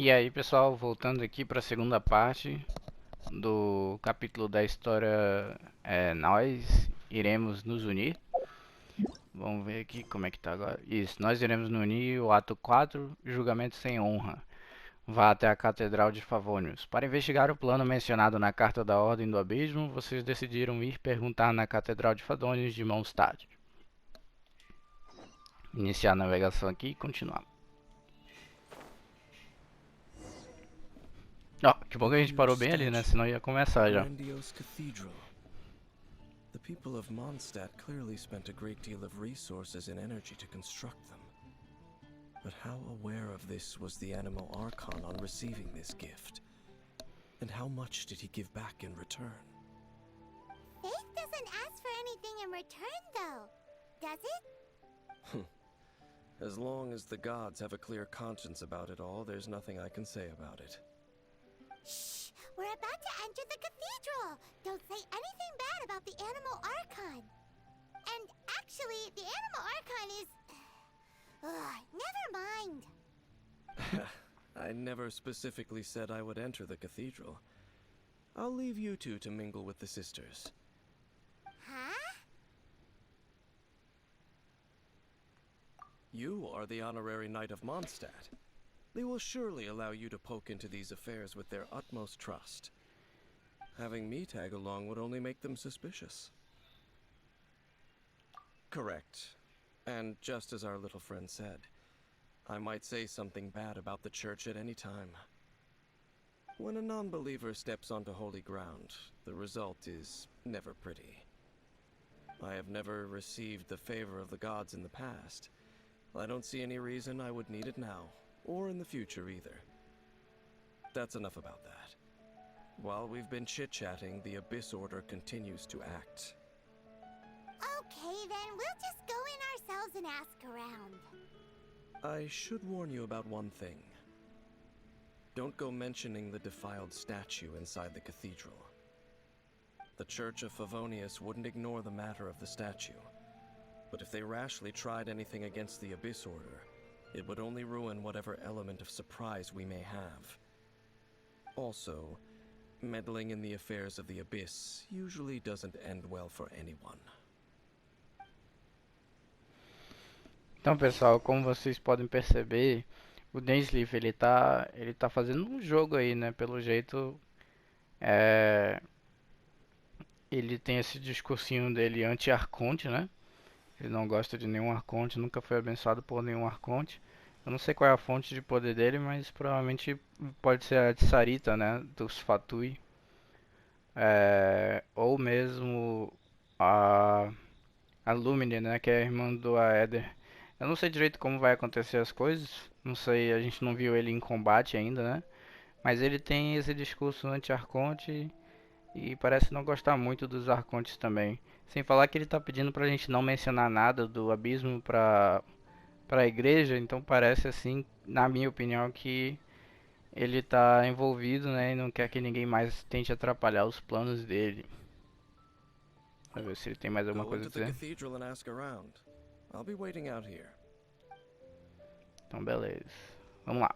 E aí, pessoal, voltando aqui para a segunda parte do capítulo da história, nós iremos nos unir. Vamos ver aqui como é que tá agora. Isso, nós iremos nos unir, o ato 4, julgamento sem honra. Vá até a Catedral de Favonius. Para investigar o plano mencionado na Carta da Ordem do Abismo, vocês decidiram ir perguntar na Catedral de Favonius de Mondstadt. Iniciar a navegação aqui e continuar. Ó, que bom que a gente parou bem ali, né? Senão ia começar já. Grandiose cathedral. The people of Mondstadt clearly spent a great deal of resources and energy to construct them. But how aware of this was the Animal Archon on receiving this gift? And how much did he give back in return? Faith doesn't ask for anything in return, though, does it? As long as the gods have a clear conscience about it all, there's nothing I can say about it. Shh! We're about to enter the cathedral! Don't say anything bad about the Animal Archon! And actually, the Animal Archon is... never mind! I never specifically said I would enter the cathedral. I'll leave you two to mingle with the sisters. Huh? You are the honorary knight of Mondstadt. They will surely allow you to poke into these affairs with their utmost trust. Having me tag along would only make them suspicious. Correct. And just as our little friend said, I might say something bad about the church at any time. When a non-believer steps onto holy ground, the result is never pretty. I have never received the favor of the gods in the past. I don't see any reason I would need it now, or in the future either. That's enough about that. While we've been chit-chatting, the Abyss Order continues to act. Okay, then we'll just go in ourselves and ask around. I should warn you about one thing. Don't go mentioning the defiled statue inside the cathedral. The Church of Favonius wouldn't ignore the matter of the statue. But if they rashly tried anything against the Abyss Order, it would only ruin whatever element of surprise we may have. Also, meddling in the affairs of the Abyss usually doesn't end well for anyone. Então, pessoal, como vocês podem perceber, o Densleif ele tá fazendo um jogo aí, né? Pelo jeito, é, ele tem esse discursinho dele anti-arconte, né? Ele não gosta de nenhum arconte, nunca foi abençoado por nenhum arconte. Eu não sei qual é a fonte de poder dele, mas provavelmente pode ser a de Sarita, né? Dos Fatui. Ou mesmo a, a Lumine, né? Que é a irmã do Aether. Eu não sei direito como vai acontecer as coisas. Não sei, a gente não viu ele em combate ainda, né? Mas ele tem esse discurso anti-arconte e parece não gostar muito dos arcontes também. Sem falar que ele tá pedindo pra gente não mencionar nada do abismo pra igreja, então parece assim, na minha opinião, que ele tá envolvido, né, e não quer que ninguém mais tente atrapalhar os planos dele. Vamos ver se ele tem mais alguma Go coisa a into the dizer. cathedral and ask around. I'll be waiting out here. Então beleza. Vamos lá.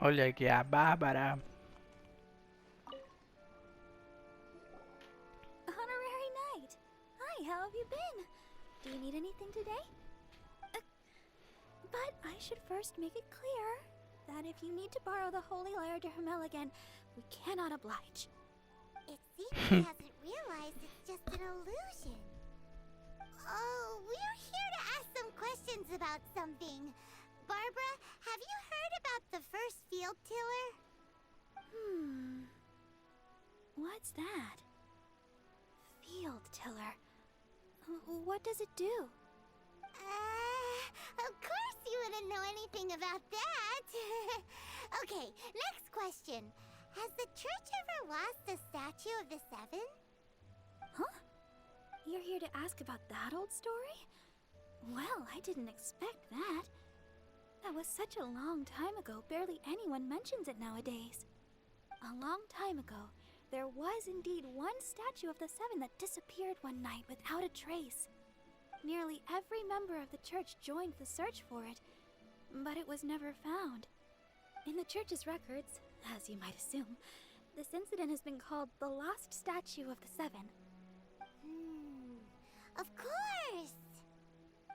Olha aqui a Bárbara. Honorary Knight! Hi, how have you been? Do you need anything today? But I should first make it clear that if you need to borrow the Holy Lyre to Hermel again, we cannot oblige. It seems he hasn't realized it's just an illusion. Oh, we're here to ask some questions about something. Barbara, have you heard about the first field tiller? What's that? Field tiller. What does it do? Of course you wouldn't know anything about that. Okay, next question. Has the church ever lost a statue of the Seven? Huh? You're here to ask about that old story? Well, I didn't expect that. That was such a long time ago, barely anyone mentions it nowadays. A long time ago, there was indeed one statue of the Seven that disappeared one night without a trace. Nearly every member of the church joined the search for it, but it was never found. In the church's records, as you might assume, this incident has been called the Lost Statue of the Seven. Of course!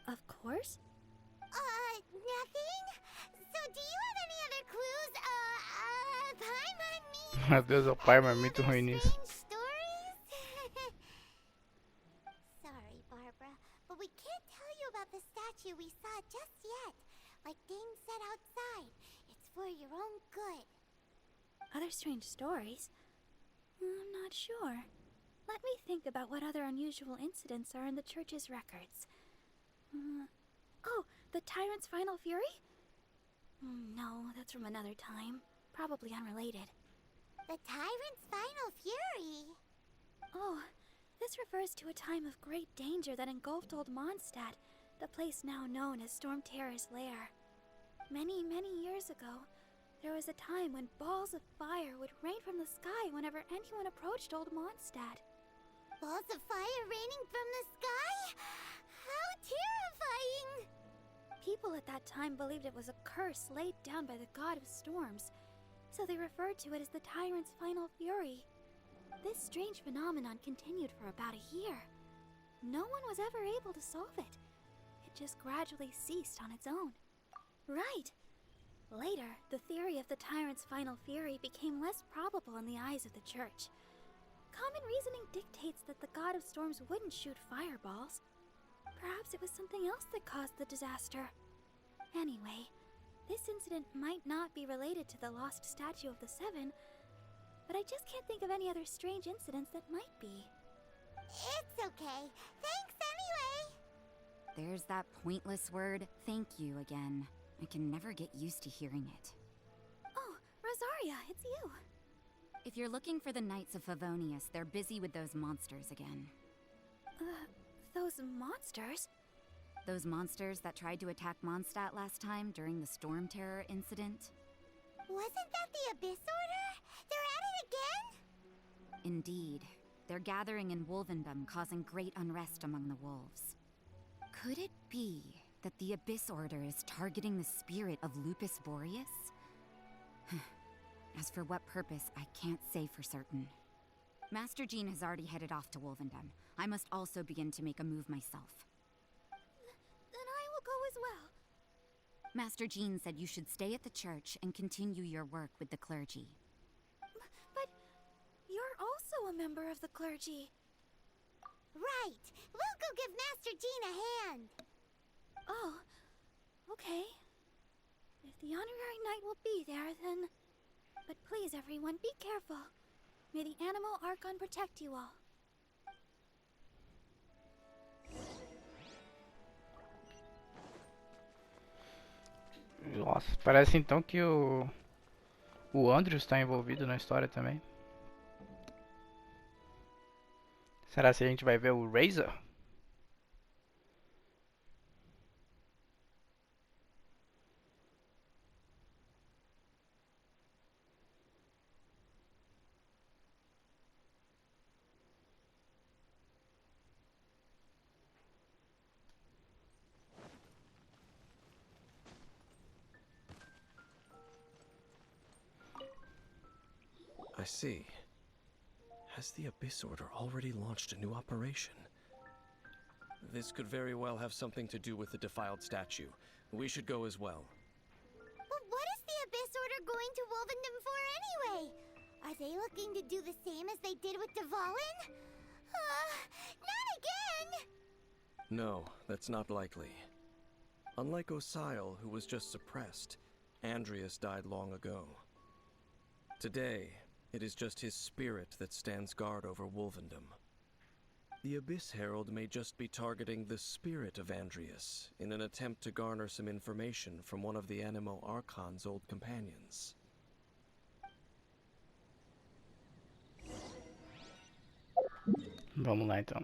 Of course? Nothing? So do you have any other clues? Paimon means... Meu Deus, o pai é muito ruim nisso. strange stories? Sorry, Barbara, but we can't tell you about the statue we saw just yet. Like Dane said outside, it's for your own good. Other strange stories? I'm not sure. Let me think about what other unusual incidents are in the church's records. Oh, the Tyrant's Final Fury? No, that's from another time. Probably unrelated. The Tyrant's Final Fury? Oh, this refers to a time of great danger that engulfed Old Mondstadt, the place now known as Storm Terror's lair. Many, many years ago, there was a time when balls of fire would rain from the sky whenever anyone approached Old Mondstadt. Balls of fire raining from the sky? How terrifying! People at that time believed it was a curse laid down by the god of storms, so they referred to it as the Tyrant's Final Fury. This strange phenomenon continued for about a year. No one was ever able to solve it. It just gradually ceased on its own. Right. Later, the theory of the Tyrant's Final Fury became less probable in the eyes of the church. Common reasoning dictates that the god of storms wouldn't shoot fireballs. Perhaps it was something else that caused the disaster. Anyway, this incident might not be related to the lost statue of the Seven, but I just can't think of any other strange incidents that might be. It's okay. Thanks anyway. There's that pointless word, thank you, again. I can never get used to hearing it. Oh, Rosaria, it's you. If you're looking for the Knights of Favonius, they're busy with those monsters again. Those monsters? Those monsters that tried to attack Mondstadt last time during the Storm Terror incident? Wasn't that the Abyss Order? They're at it again? Indeed. They're gathering in Wolvendom, causing great unrest among the wolves. Could it be that the Abyss Order is targeting the spirit of Lupus Boreas? As for what purpose, I can't say for certain. Master Jean has already headed off to Wolvendom. I must also begin to make a move myself. Then I will go as well. Master Jean said you should stay at the church and continue your work with the clergy. But you're also a member of the clergy. Right. We'll go give Master Jean a hand. Oh, okay. If the honorary knight will be there, then... But please, everyone, be careful. May the Animal Archon protect you all. Nossa, parece então que o Andrews está envolvido na história também. Será que a gente vai ver o Razor? I see. Has the Abyss Order already launched a new operation? This could very well have something to do with the defiled statue. We should go as well. But what is the Abyss Order going to Wolvendom for anyway? Are they looking to do the same as they did with Dvalin? Not again! No, that's not likely. Unlike Osial, who was just suppressed, Andreas died long ago. Today, it is just his spirit that stands guard over Wolvendom. The Abyss Herald may just be targeting the spirit of Andreas in an attempt to garner some information from one of the Animo Archon's old companions. Vamos lá então.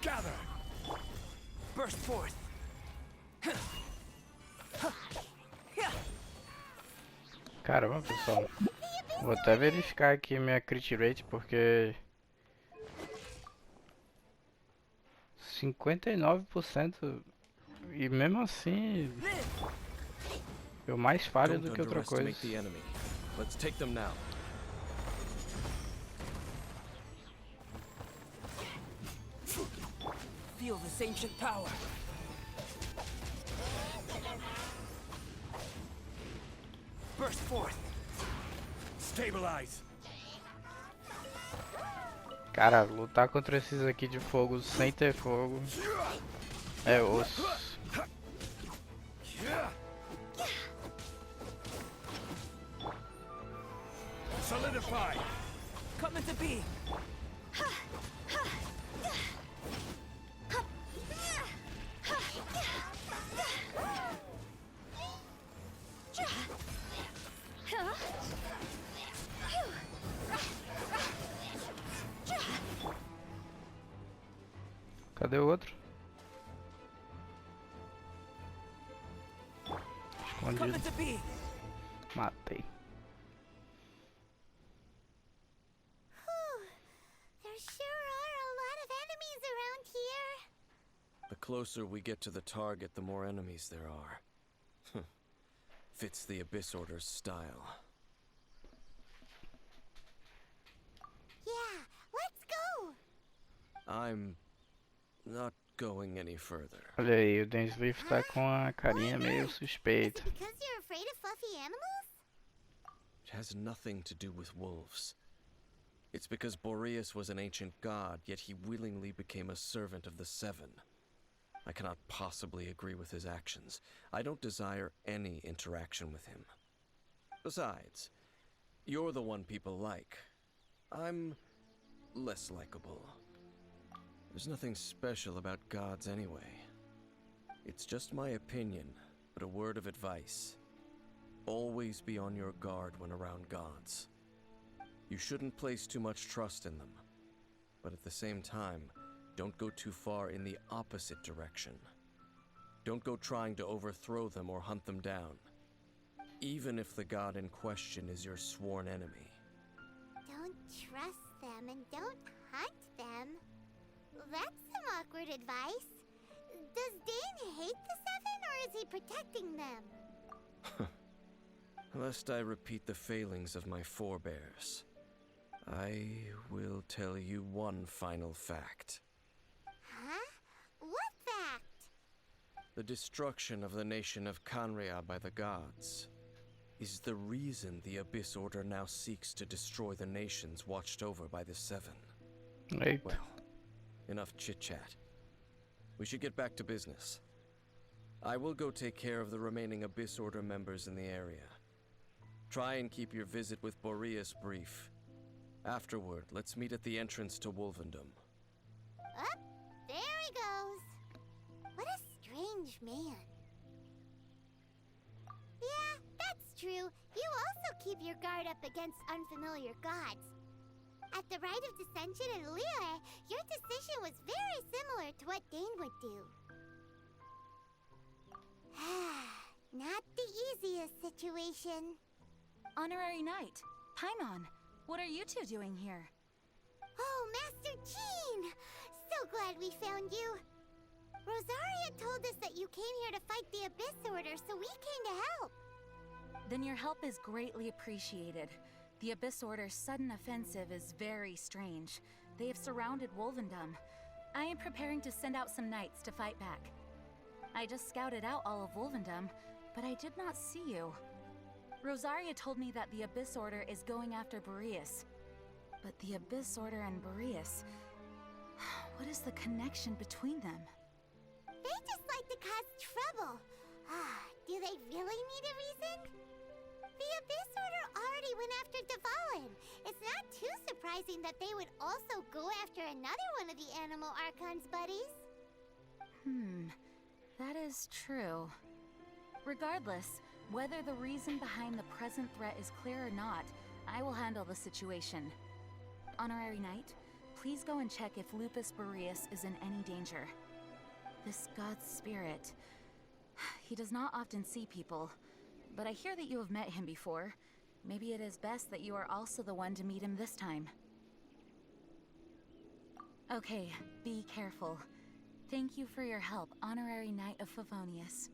Gather! Burst forth! Caramba, pessoal. Vou até verificar aqui minha crit rate porque 59% e mesmo assim eu mais falho Don't do que outra coisa. underestimate the enemy. Let's take them now. Feel this ancient power! Burst forth! Stabilize! Cara, lutar contra esses aqui de fogo sem ter fogo é osso. Solidify! Come into being! Cadê o outro? Come Escondido. into being! Matei. There sure are a lot of enemies around here. The closer we get to the target, the more enemies there are. Fits the Abyss Order's style. Yeah, let's go. I'm not going any further. Olha aí, o Densleif tá com a carinha meio Is suspeita. it because you're afraid of fluffy animals? It has nothing to do with wolves. It's because Boreas was an ancient god, yet he willingly became a servant of the Seven. I cannot possibly agree with his actions. I don't desire any interaction with him. Besides, you're the one people like. I'm less likable. There's nothing special about gods anyway. It's just my opinion, but a word of advice. Always be on your guard when around gods. You shouldn't place too much trust in them. But at the same time, don't go too far in the opposite direction. Don't go trying to overthrow them or hunt them down, even if the god in question is your sworn enemy. Don't trust them and don't hunt them. That's some awkward advice. Does Dane hate the Seven or is he protecting them? Lest I repeat the failings of my forebears, I will tell you one final fact. Huh? What fact? The destruction of the nation of Canrea by the gods is the reason the Abyss Order now seeks to destroy the nations watched over by the Seven. Eita. Well, enough chit-chat. We should get back to business. I will go take care of the remaining Abyss Order members in the area. Try and keep your visit with Boreas brief. Afterward, let's meet at the entrance to Wolvendom. Up, there he goes. What a strange man. Yeah, that's true. You also keep your guard up against unfamiliar gods. At the Rite of Dissension in Liyue, your decision was very similar to what Dane would do. Not the easiest situation. Honorary Knight, Paimon, what are you two doing here? Oh, Master Jean! So glad we found you. Rosaria told us that you came here to fight the Abyss Order, so we came to help. Then your help is greatly appreciated. The Abyss Order's sudden offensive is very strange. They have surrounded Wolvendom. I am preparing to send out some knights to fight back. I just scouted out all of Wolvendom, but I did not see you. Rosaria told me that the Abyss Order is going after Boreas. But the Abyss Order and Boreas... What is the connection between them? They just like to cause trouble. Do they really need a reason? The Abyss Order already went after Dvalin. It's not too surprising that they would also go after another one of the Animal Archon's buddies. That is true. Regardless, whether the reason behind the present threat is clear or not, I will handle the situation. Honorary Knight, please go and check if Lupus Boreas is in any danger. This god's spirit... He does not often see people, but I hear that you have met him before. Maybe it is best that you are also the one to meet him this time. Okay, be careful. Thank you for your help, Honorary Knight of Favonius.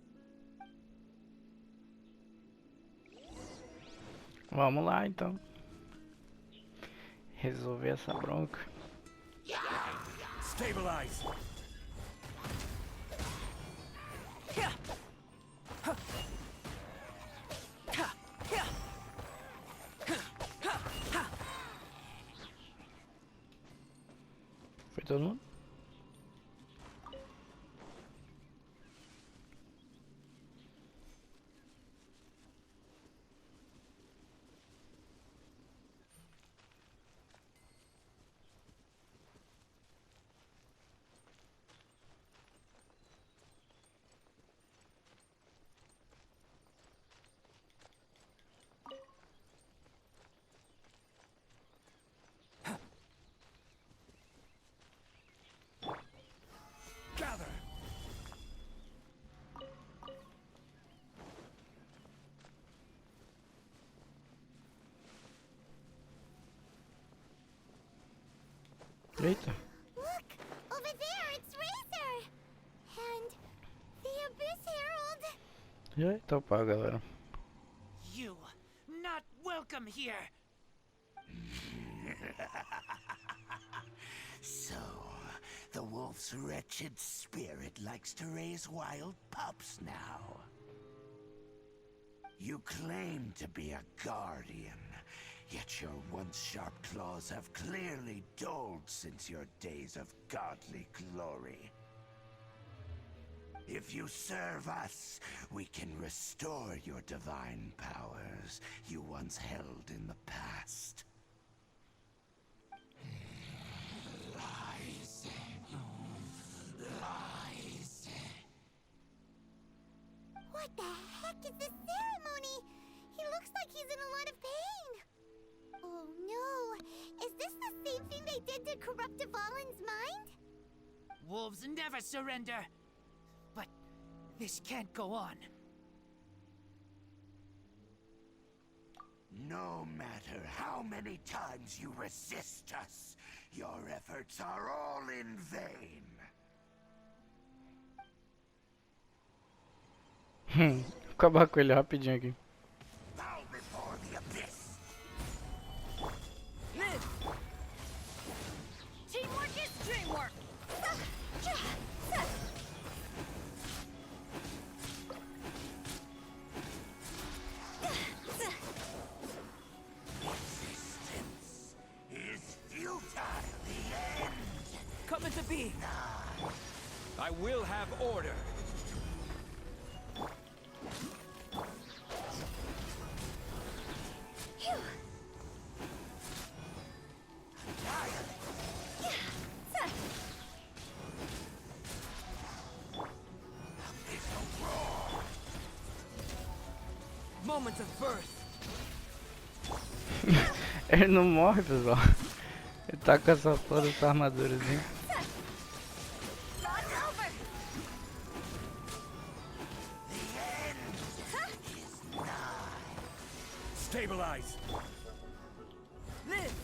Vamos lá então. Resolver essa bronca. Stabilize. Foi todo mundo? Gather. Eita. Look! Over there, it's Razor! And the Abyss Herald! E aí, então pá, galera. You not welcome here. So, the wolf's wretched spirit likes to raise wild pups now. You claim to be a guardian, yet your once sharp claws have clearly dulled since your days of godly glory. If you serve us, we can restore your divine powers you once held in the past. Lies. Lies. What the heck is this ceremony? He looks like he's in a lot of pain. Oh no! Is this the same thing they did to corrupt Dvalin's mind? Wolves never surrender. But this can't go on. No matter how many times you resist us, your efforts are all in vain. Acabar com ele rapidinho aqui. Bow before the abyss. Live. Teamwork is dreamwork! Resistance is futile. The end. Come into being. I will have order. Moments of birth. Ele não morre, pessoal. Ele tá com essa porra dessa armadurazinha. Stabilize. Live.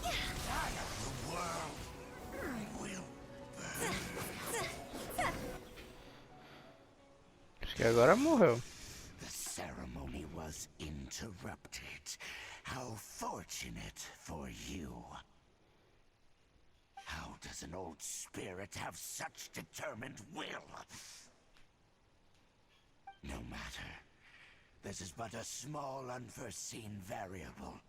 The world will burn. Acho que agora morreu. The ceremony was interrupted. How fortunate for you. How does an old spirit have such determined will? No matter. This is but a small unforeseen variable.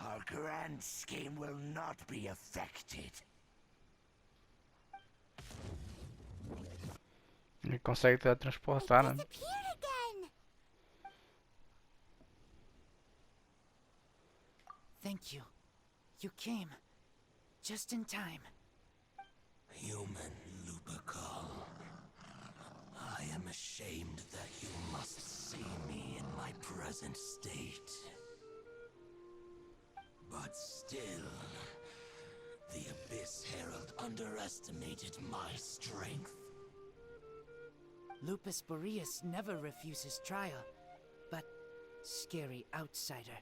Our grand scheme will not be affected. Ele consegue teletransportar, né? Disappeared again. Thank you. You came. Just in time. Human Lupercal. I am ashamed that you must see me in my present state. But still, the Abyss Herald underestimated my strength. Lupus Boreas never refuses trial, but scary outsider,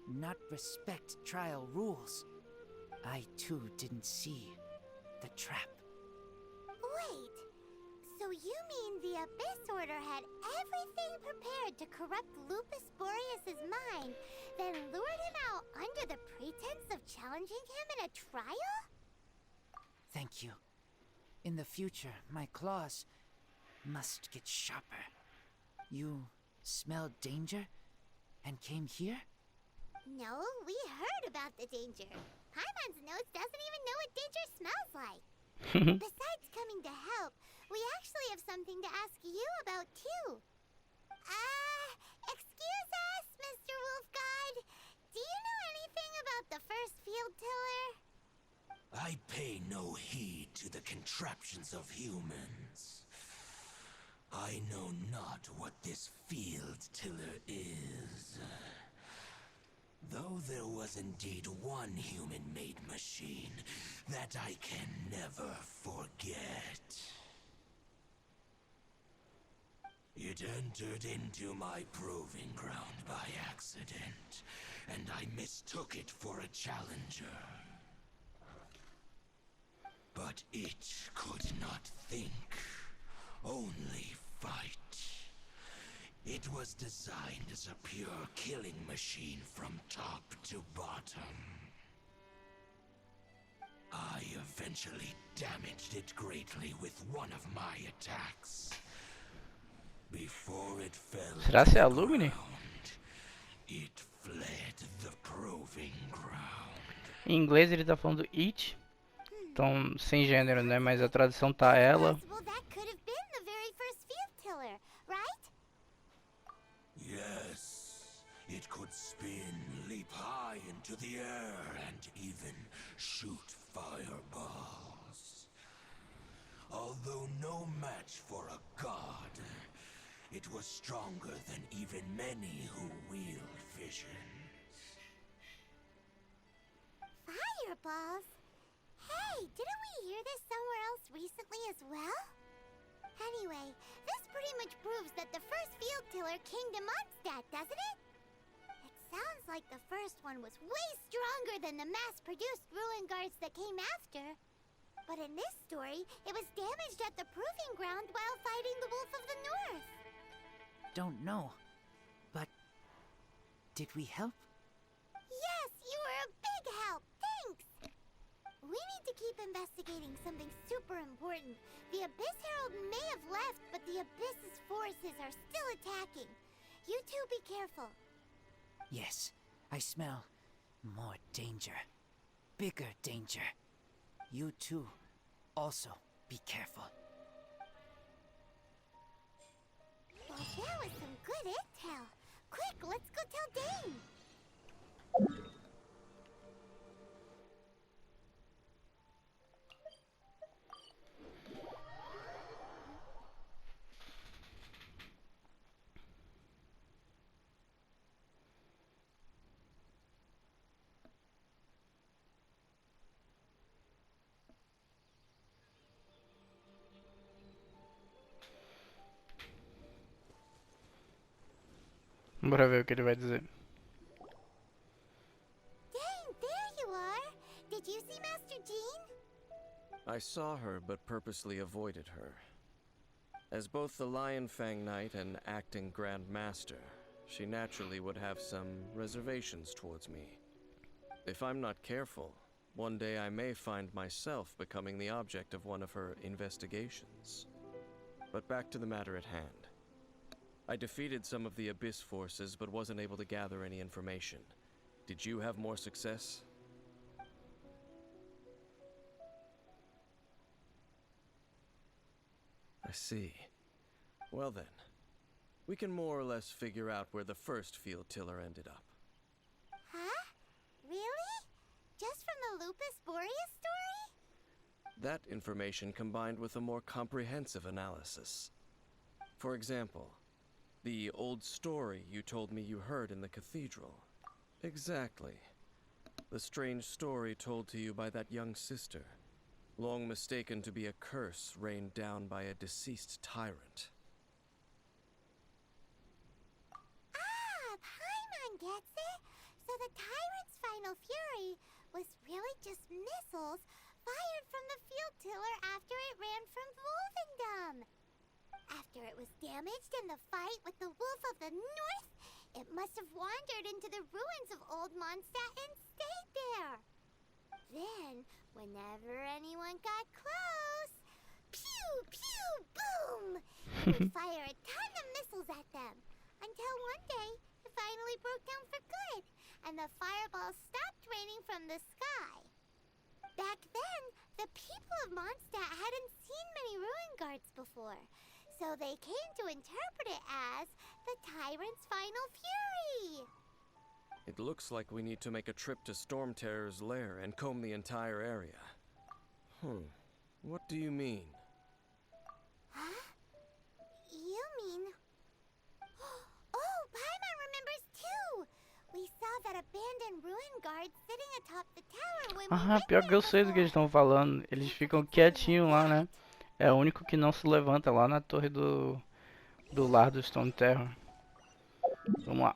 not respect trial rules. I too didn't see the trap. Wait, so you mean the Abyss Order had everything prepared to corrupt Lupus Boreas' mind, then lured him out under the pretense of challenging him in a trial? Thank you. In the future, my claws must get sharper. You smelled danger and came here? No, we heard about the danger. Paimon's nose doesn't even know what danger smells like. Besides coming to help, we actually have something to ask you about too. Excuse us, Mr. Wolf God. Do you know anything about the first field tiller? I pay no heed to the contraptions of humans. I know not what this field tiller is. Though there was indeed one human-made machine that I can never forget. It entered into my proving ground by accident, and I mistook it for a challenger. But it could not think, only fight. It was designed as a pure killing machine from top to bottom. I eventually damaged it greatly with one of my attacks. Before it fell Será to se é a the Lumine? ground, it fled the proving ground. Em inglês ele tá falando it, então sem gênero, né? Mas a tradução tá ela. Possible that could have been the very first field tiller, right? Yes, it could spin, leap high into the air, and even shoot fireballs. Although no match for a god, it was stronger than even many who wield visions. Fireballs? Hey, didn't we hear this somewhere else recently as well? Anyway, this pretty much proves that the first field tiller came to Mondstadt, doesn't it? It sounds like the first one was way stronger than the mass-produced ruin guards that came after. But in this story, it was damaged at the proving ground while fighting the Wolf of the North. Don't know, but did we help? Yes, you were a big help. Thanks. We need to keep investigating something super important. The Abyss Herald may have left, but the Abyss's forces are still attacking. You two be careful. Yes, I smell more danger. Bigger danger. You too, also be careful. Well, there was some good intel. Quick, let's go tell Dane. Bora ver o que ele vai dizer. Dane, there you are. Did you see Master Jean? I saw her, but purposely avoided her. As both the Lion Fang Knight and acting Grand Master, she naturally would have some reservations towards me. If I'm not careful, one day I may find myself becoming the object of one of her investigations. But back to the matter at hand. I defeated some of the Abyss forces, but wasn't able to gather any information. Did you have more success? I see. Well then, we can more or less figure out where the first field tiller ended up. Huh? Really? Just from the Lupus Boreas story? That information combined with a more comprehensive analysis. For example, the old story you told me you heard in the cathedral. Exactly. The strange story told to you by that young sister, long mistaken to be a curse rained down by a deceased tyrant. Ah, Paimon gets it. So the tyrant's final fury was really just missiles fired from the field tiller after it ran from Wolvendom. After it was damaged in the fight with the Wolf of the North, it must have wandered into the ruins of Old Mondstadt and stayed there. Then, whenever anyone got close, pew, pew, boom! It would fire a ton of missiles at them, until one day it finally broke down for good, and the fireballs stopped raining from the sky. Back then, the people of Mondstadt hadn't seen many ruin guards before, so they came to interpret it as the tyrant's final fury. It looks like we need to make a trip to Storm Terror's lair and comb the entire area. What do you mean? Huh? You mean... Oh, Paimon remembers too! We saw that abandoned ruin guard sitting atop the tower when we Ah, went pior que there eu sei do que eles before. estão falando. Eles ficam quietinhos lá, né? É o único que não se levanta lá na torre do lar do Stone Terror. Vamos lá.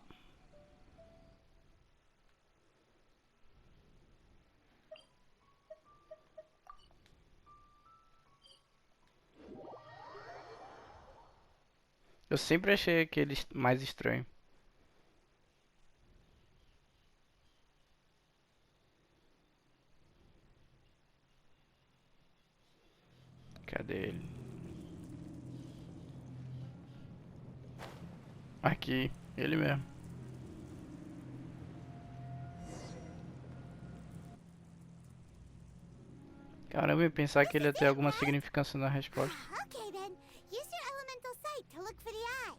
Eu sempre achei aquele mais estranho. Cadê ele? Aqui, ele mesmo. Caramba, eu pensar que ele ia ter alguma significância na resposta. Okay then, use your elemental sight to look for the eye.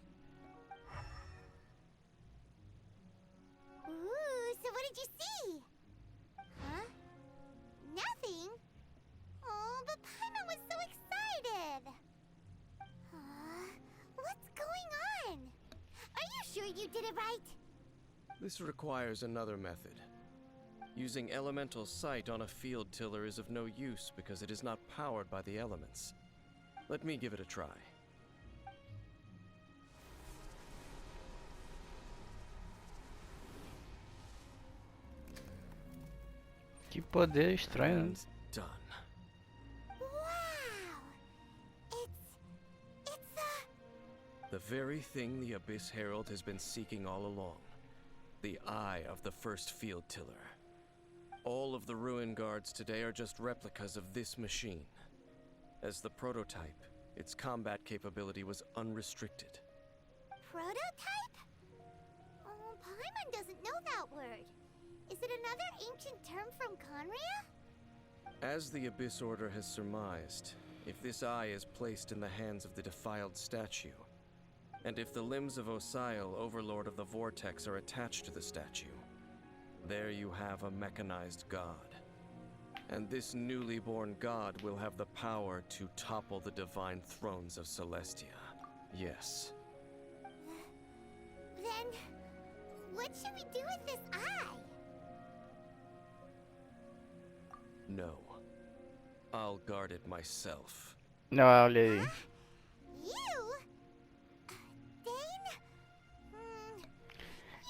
Ooh, so what did you see? Huh? Nothing? Oh, but Paimon was so excited. What's going on? Are you sure you did it right? This requires another method. Using elemental sight on a field tiller is of no use because it is not powered by the elements. Let me give it a try. Que poder estranho, né? And done. Wow! It's The very thing the Abyss Herald has been seeking all along. The eye of the first field tiller. All of the ruin guards today are just replicas of this machine. As the prototype, its combat capability was unrestricted. prototype? Oh, Paimon doesn't know that word. Is it another ancient term from Conria? As the Abyss Order has surmised, if this eye is placed in the hands of the defiled statue, and if the limbs of Osiel, Overlord of the Vortex, are attached to the statue, there you have a mechanized god. And this newly born god will have the power to topple the divine thrones of Celestia. Yes. Then, what should we do with this eye? No. I'll guard it myself. Não, olha aí. You? Dane?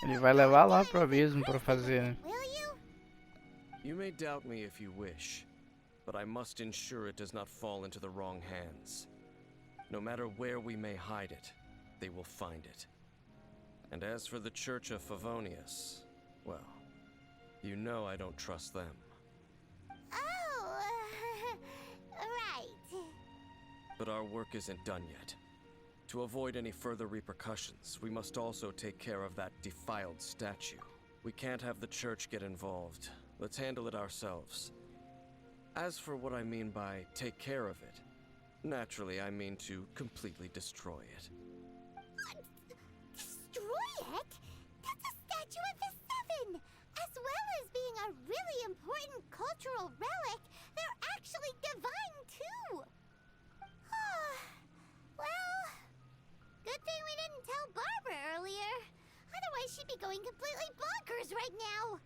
Ele vai levar lá pro abismo pra fazer, né? Will you? You may doubt me if you wish, but I must ensure it does not fall into the wrong hands. No matter where we may hide it, they will find it. And as for the Church of Favonius, well, you know I don't trust them. Oh, right. But our work isn't done yet. To avoid any further repercussions, we must also take care of that defiled statue. We can't have the church get involved. Let's handle it ourselves. As for what I mean by take care of it, naturally I mean to completely destroy it. Destroy it? That's a statue of the Seven! As well as being a really important cultural relic, they're actually divine too! Well, good thing we didn't tell Barbara earlier. Otherwise she'd be going completely bonkers right now!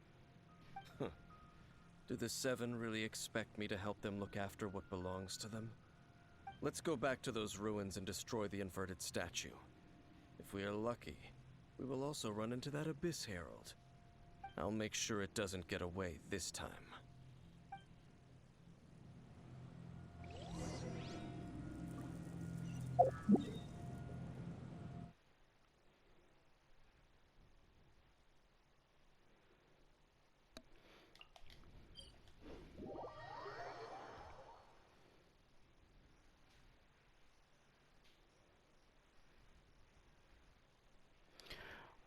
Do the Seven really expect me to help them look after what belongs to them? Let's go back to those ruins and destroy the inverted statue. If we are lucky, we will also run into that Abyss Herald. I'll make sure it doesn't get away this time.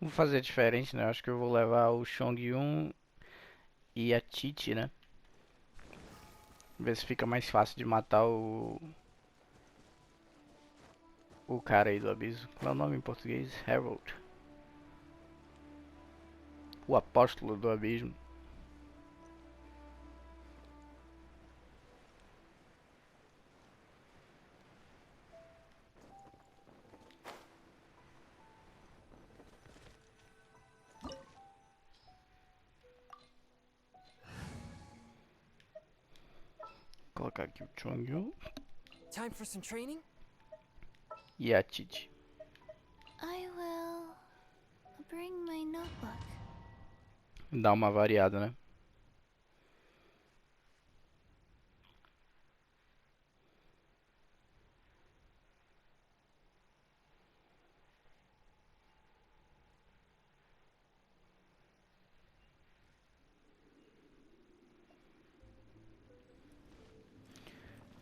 Vou fazer diferente, né? Acho que eu vou levar o Chongyun e a Titi, né? Ver se fica mais fácil de matar o cara aí do abismo. Qual é o nome em português? Herald. O apóstolo do abismo. Vou colocar aqui o Chongyun Time for some training? e a Titi. I will bring my notebook. Dá uma variada, né?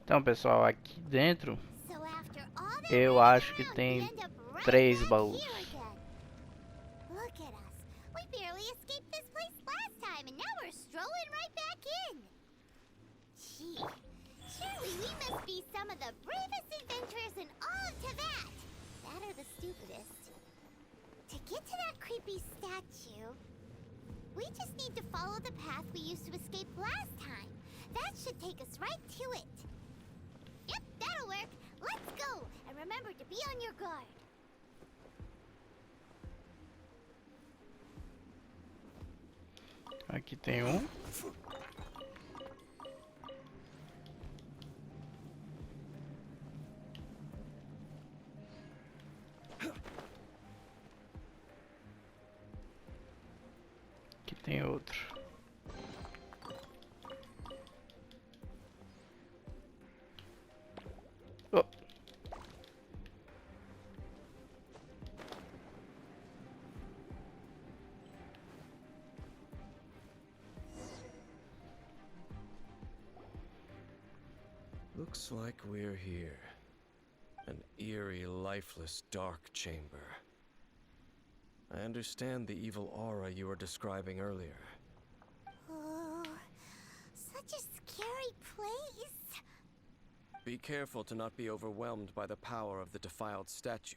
Então, pessoal, aqui dentro So after all that eu running acho que around, we tem end up right 3 back baús. here again. Look at us. We barely escaped this place last time, and now we're strolling right back in. Gee, surely we must be some of the bravest adventurers in all of Tibet. That or the stupidest. To get to that creepy statue, we just need to follow the path we used to escape last time. That should take us right to it. Yep, that'll work. Let's go, and remember to be on your guard. Aqui tem um. Aqui tem outro. Oh. Looks like we're here. An eerie, lifeless, dark chamber. I understand the evil aura you were describing earlier. Oh, such a scary place. Be careful to not be overwhelmed by the power of the defiled statue.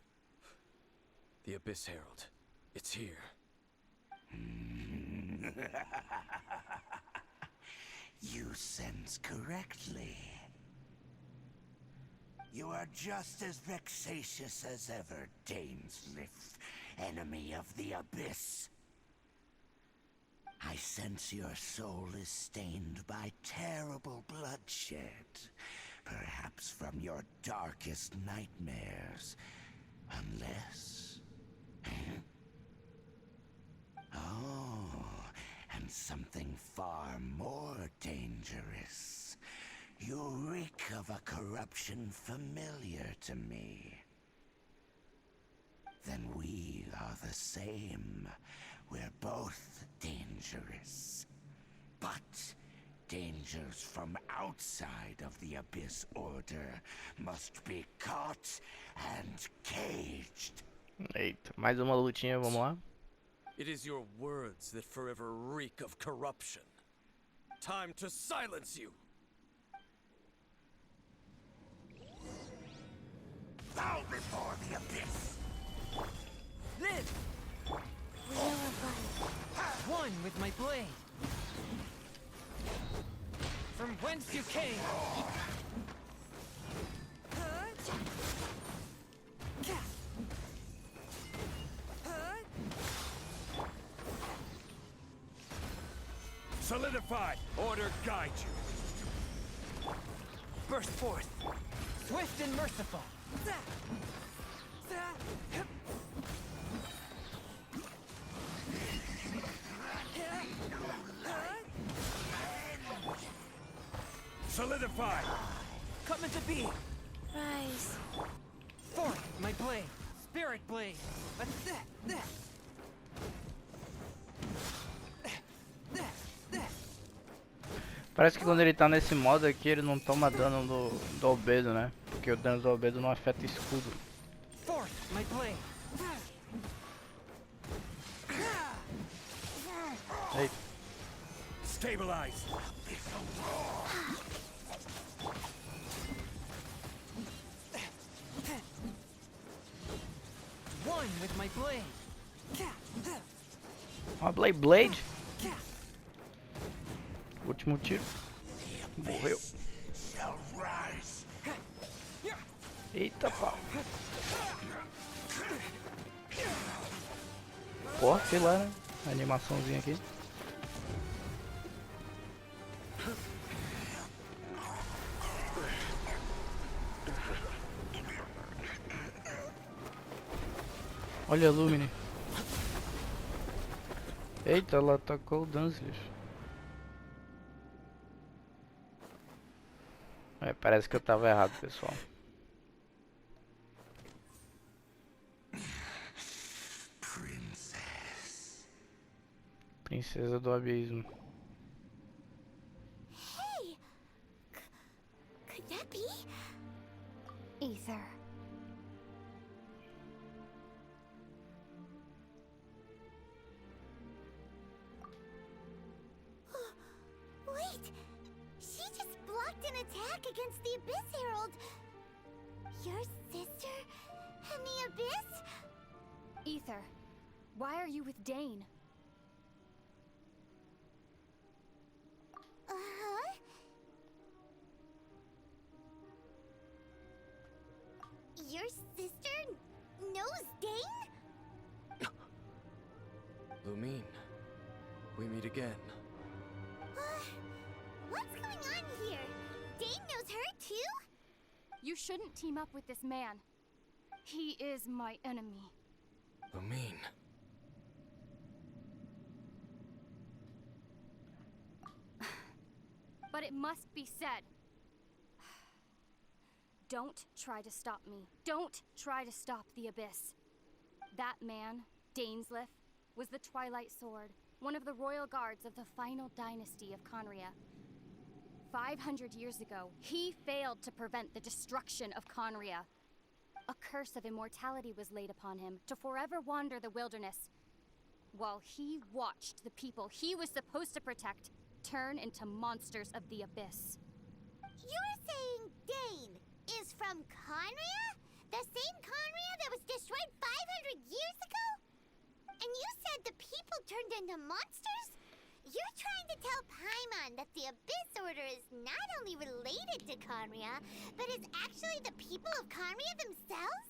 The Abyss Herald. It's here. You sense correctly. You are just as vexatious as ever, Dainsliff, enemy of the Abyss. I sense your soul is stained by terrible bloodshed, perhaps from your darkest nightmares, unless... Oh, and something far more dangerous. You reek of a corruption familiar to me. Then we are the same. We're both dangerous. But dangers from outside of the Abyss Order must be caught and caged. Eita, mais uma lutinha, vamos lá. It is your words that forever reek of corruption. Time to silence you! Bow before the abyss. Live! We know our fight. One with my blade. From whence you came. Solidify! Order guide you! Burst forth. Swift and merciful. Solidify! Come into being. Rise. Forth my blade. Spirit blade. Parece que quando ele tá nesse modo aqui, ele não toma dano do obeso, né? Porque o dano do obeso não afeta escudo. Forth my blade. Eita. Stabilize! One with my blade. Uma Blade. Último tiro. Morreu. Shall rise. Eita pau. Pô, sei lá, né? A animaçãozinha aqui. Olha a Lumine. Eita, ela atacou o Danzler. Parece que eu tava errado, pessoal. Princesa do Abismo. Hey! Could that be? Ether. Wait! She just blocked an attack against the Abyss Herald! Your sister and the Abyss? Ether, why are you with Dane? Uh-huh. Your sister knows Dane? Lumine, we meet again. What's going on here? Dane knows her too? You shouldn't team up with this man. He is my enemy. Lumine. But it must be said. Don't try to stop me. Don't try to stop the Abyss. That man, Dainsleif, was the Twilight Sword, one of the royal guards of the final dynasty of Conria. 500 years ago, he failed to prevent the destruction of Conria. A curse of immortality was laid upon him to forever wander the wilderness, while he watched the people he was supposed to protect turn into monsters of the Abyss. You're saying Dane is from Conria? The same Conria that was destroyed 500 years ago? And you said the people turned into monsters? You're trying to tell Paimon that the Abyss Order is not only related to Conria, but is actually the people of Conria themselves?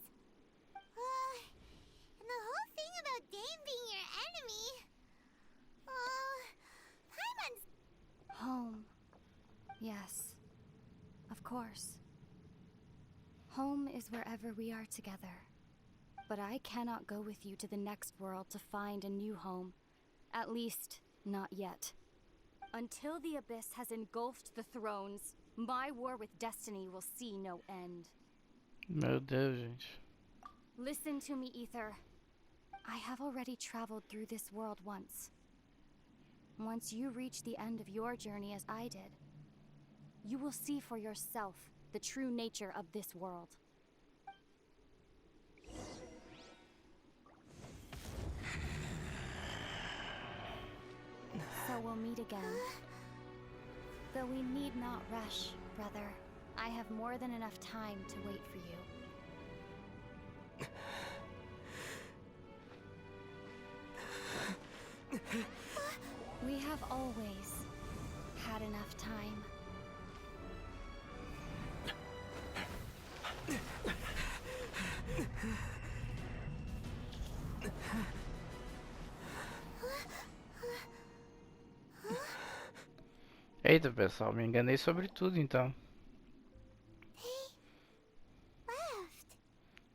And the whole thing about Dane being your enemy... Paimon's... Home. Yes. Of course. Home is wherever we are together. But I cannot go with you to the next world to find a new home. At least, not yet. Until the Abyss has engulfed the thrones, my war with destiny will see no end. Meu Deus, gente. Listen to me, Ether. I have already traveled through this world once. Once you reach the end of your journey as I did, you will see for yourself the true nature of this world. how we'll meet again. Though we need not rush, brother. I have more than enough time to wait for you. We have always had enough time. Eita, pessoal, me enganei sobre tudo então. Left.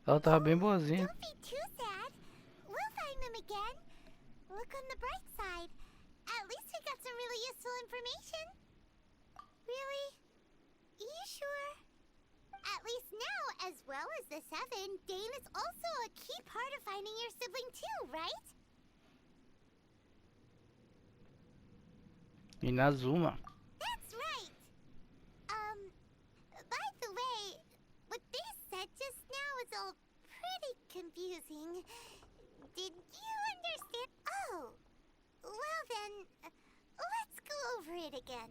Ela tava bem boazinha. Don't be too sad. We'll find them again. Look on the bright side. At least we got some really useful information. Really? You sure? At least now, as well as the Seven, Dane is also a key part of finding your sibling too, right? Inazuma. That's right. By the way, what they said just now is all pretty confusing. Did you understand? Oh, well then, let's go over it again.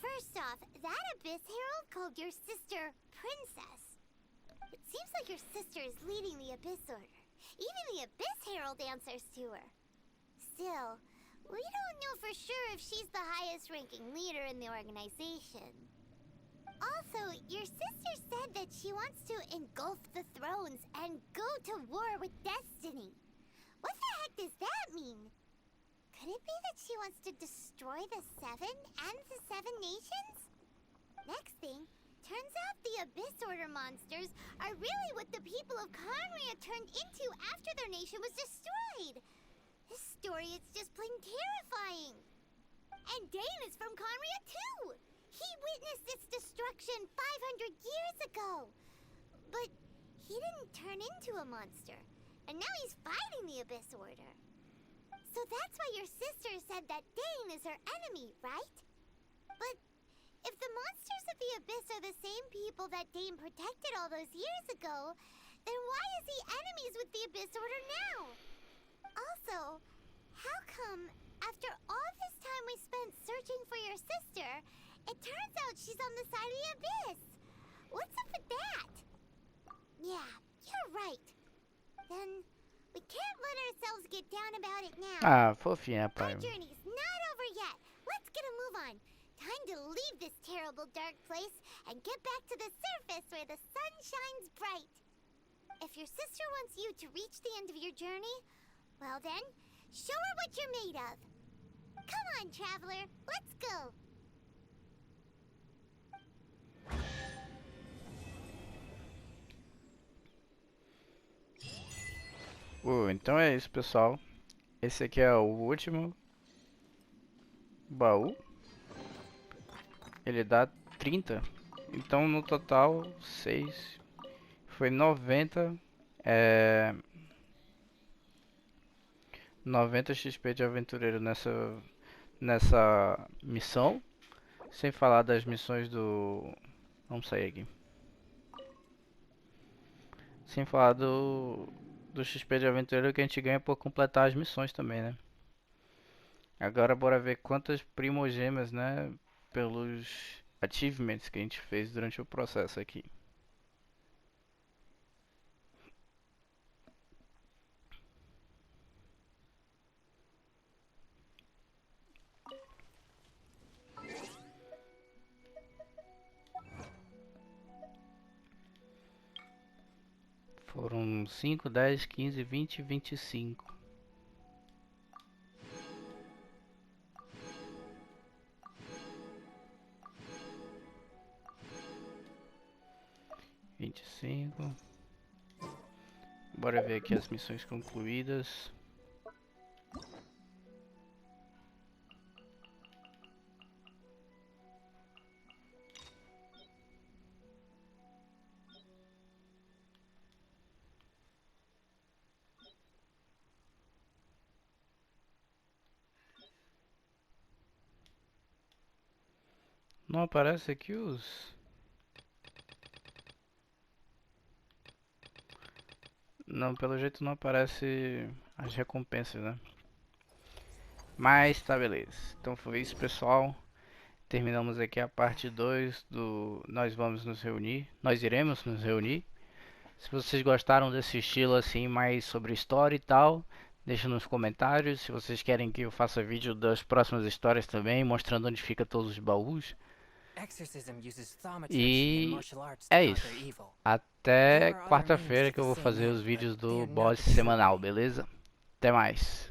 First off, that Abyss Herald called your sister Princess. It seems like your sister is leading the Abyss Order. Even the Abyss Herald answers to her. Still, we don't know for sure if she's the highest-ranking leader in the organization. Also, your sister said that she wants to engulf the thrones and go to war with Destiny. What the heck does that mean? Could it be that she wants to destroy the Seven and the Seven Nations? Next thing, turns out the Abyss Order monsters are really what the people of Conria turned into after their nation was destroyed. This story is just plain terrifying. And Dane is from Conria too. He witnessed its destruction 500 years ago. But he didn't turn into a monster. And now he's fighting the Abyss Order. So that's why your sister said that Dane is her enemy, right? But if the monsters of the Abyss are the same people that Dane protected all those years ago, then why is he enemies with the Abyss Order now? Also, how come, after all this time we spent searching for your sister, it turns out she's on the side of the Abyss? What's up with that? Yeah, you're right. Then we can't let ourselves get down about it now. Ah, fofinha, pai. Our journey's not over yet. Let's get a move on. Time to leave this terrible dark place and get back to the surface where the sun shines bright. If your sister wants you to reach the end of your journey, well then, show her what you're made of. Come on, traveler, let's go. Então é isso, pessoal. Esse aqui é o último baú. Ele dá 30. Então no total 6. Foi 90. 90 XP de aventureiro nessa missão. Sem falar das missões do... Vamos sair aqui. Sem falar do XP de aventureiro que a gente ganha por completar as missões também, né? Agora bora ver quantas primogemas, né? Pelos achievements que a gente fez durante o processo aqui. Foram 5, 10, 15, 20, 25. Bora ver aqui as missões concluídas. Não aparece aqui os... Não, pelo jeito não aparece as recompensas, né? Mas tá, beleza. Então foi isso, pessoal. Terminamos aqui a parte 2 do Nós Vamos Nos Reunir. Nós iremos nos reunir. Se vocês gostaram desse estilo assim, mais sobre história e tal, deixa nos comentários. Se vocês querem que eu faça vídeo das próximas histórias também, mostrando onde fica todos os baús. E é isso. Até quarta-feira que eu vou fazer os vídeos do boss semanal, beleza? Até mais.